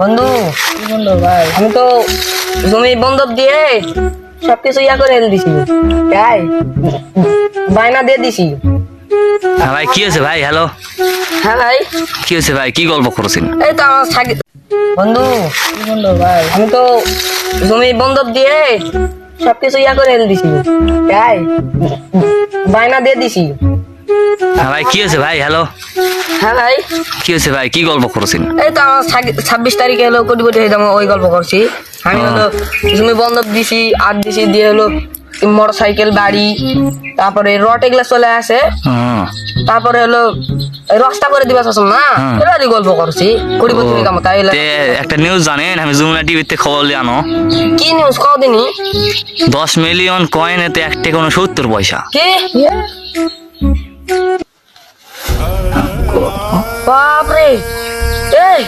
বন্ধু কি বন্ধু ভাই? আমি তো জমি বন্ধক দিয়ে সবকিছু ইয়া করে এনে দিছি, তাই বায়না দিয়ে দিছি। হ্যাঁ ভাই, কি হয়েছে ভাই? হ্যালো, হ্যাঁ ভাই, কি হয়েছে ভাই? কি গল্প করেছেন? এই তো আমার বন্ধু কি বন্ধু ভাই? আমি তো জমি বন্ধক দিয়ে সবকিছু ইয়া করে এনে দিছি, তাই বায়না দিয়ে দিছি। হ্যাঁ ভাই, কি হয়েছে ভাই? হ্যালো, হ্যাঁ ভাই, কি হয়েছে ভাই? কি গল্প করেছেন? এই তো আমার 26 তারিখে হলো কোটিপতি হয়ে যাবো, ওই গল্প করছি। আমি হলো জমি বন্ধক দিছি, আর দিছি দিয়ে হলো মোটর সাইকেল, বাড়ি, তারপরে রড এগুলা চলে আসে, হুম। তারপরে হলো এই রাস্তা করে দিবা চাচ্ছ না, এবারই গল্প করছি কোটিপতি হয়ে যাবো। তাই তে একটা নিউজ জানেন? আমি যমুনা টিভিতে খবর লিয়ে আনো। কি নিউজ কদিনই 10 মিলিয়ন কয়েনেতে 1 টাকা 69 পয়সা। কি বাপরে, এই